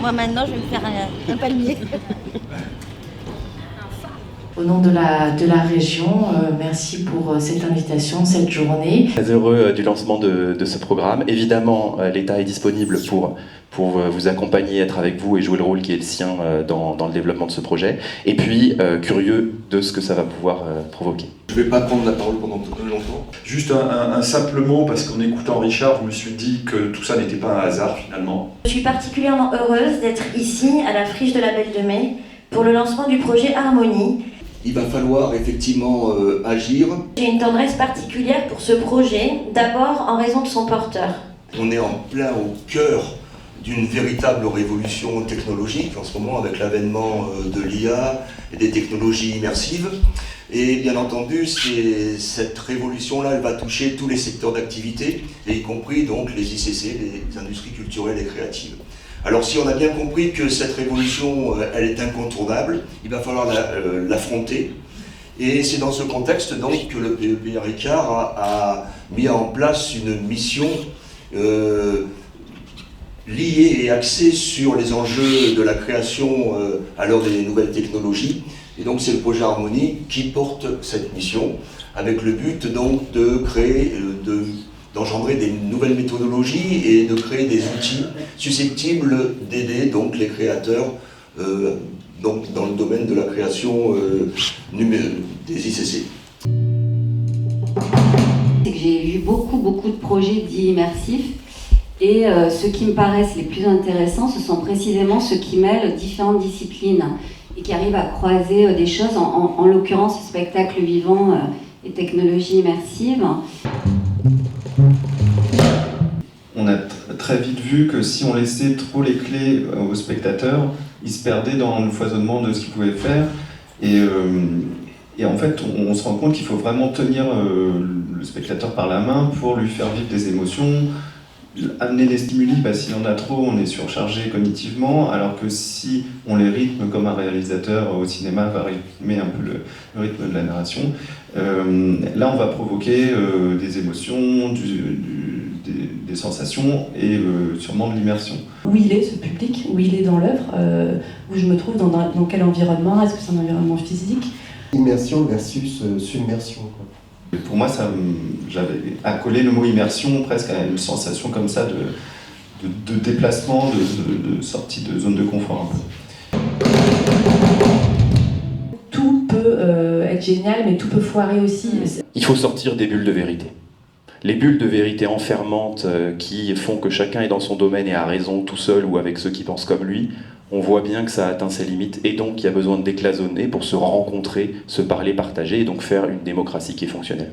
Moi maintenant, je vais me faire un palmier. Au nom de la région, merci pour cette invitation, cette journée. Très heureux du lancement de ce programme. Évidemment, l'État est disponible pour vous accompagner, être avec vous et jouer le rôle qui est le sien dans le développement de ce projet. Et puis, curieux de ce que ça va pouvoir provoquer. Je ne vais pas prendre la parole pendant longtemps. Juste un simple mot, parce qu'en écoutant Richard, je me suis dit que tout ça n'était pas un hasard finalement. Je suis particulièrement heureuse d'être ici, à la Friche de la Belle de Mai, pour le lancement du projet Harmonie. Il va falloir effectivement agir. J'ai une tendresse particulière pour ce projet, d'abord en raison de son porteur. On est en plein au cœur d'une véritable révolution technologique en ce moment avec l'avènement de l'IA et des technologies immersives. Et bien entendu, cette révolution-là, elle va toucher tous les secteurs d'activité, et y compris donc les ICC, les industries culturelles et créatives. Alors si on a bien compris que cette révolution, elle est incontournable, il va falloir l'affronter. Et c'est dans ce contexte donc que le PEP Ricard a mis en place une mission liée et axée sur les enjeux de la création à l'heure des nouvelles technologies. Et donc c'est le projet Harmonie qui porte cette mission, avec le but donc de créer, d'engendrer des nouvelles méthodologies et de créer des outils susceptibles d'aider donc les créateurs donc dans le domaine de la création des ICC. C'est que j'ai vu beaucoup de projets dits immersifs et ceux qui me paraissent les plus intéressants, ce sont précisément ceux qui mêlent différentes disciplines et qui arrivent à croiser des choses, en l'occurrence spectacle vivant et technologie immersive. On a très vite vu que si on laissait trop les clés aux spectateurs, ils se perdaient dans le foisonnement de ce qu'ils pouvaient faire. Et en fait, on se rend compte qu'il faut vraiment tenir le spectateur par la main pour lui faire vivre des émotions, amener des stimuli. S'il y en a trop, on est surchargé cognitivement, alors que si on les rythme comme un réalisateur au cinéma va rythmer un peu le rythme de la narration, là on va provoquer des émotions, des sensations et sûrement de l'immersion. Où il est ce public, où il est dans l'œuvre, où je me trouve, dans quel environnement, est-ce que c'est un environnement physique? Immersion versus submersion, quoi. Pour moi, j'avais accolé le mot immersion presque à une sensation comme ça de déplacement, de sortie de zone de confort un peu. Tout peut être génial, mais tout peut foirer aussi. Il faut sortir des bulles de vérité. Les bulles de vérité enfermantes qui font que chacun est dans son domaine et a raison tout seul ou avec ceux qui pensent comme lui, on voit bien que ça atteint ses limites et donc il y a besoin de décloisonner pour se rencontrer, se parler, partager et donc faire une démocratie qui est fonctionnelle.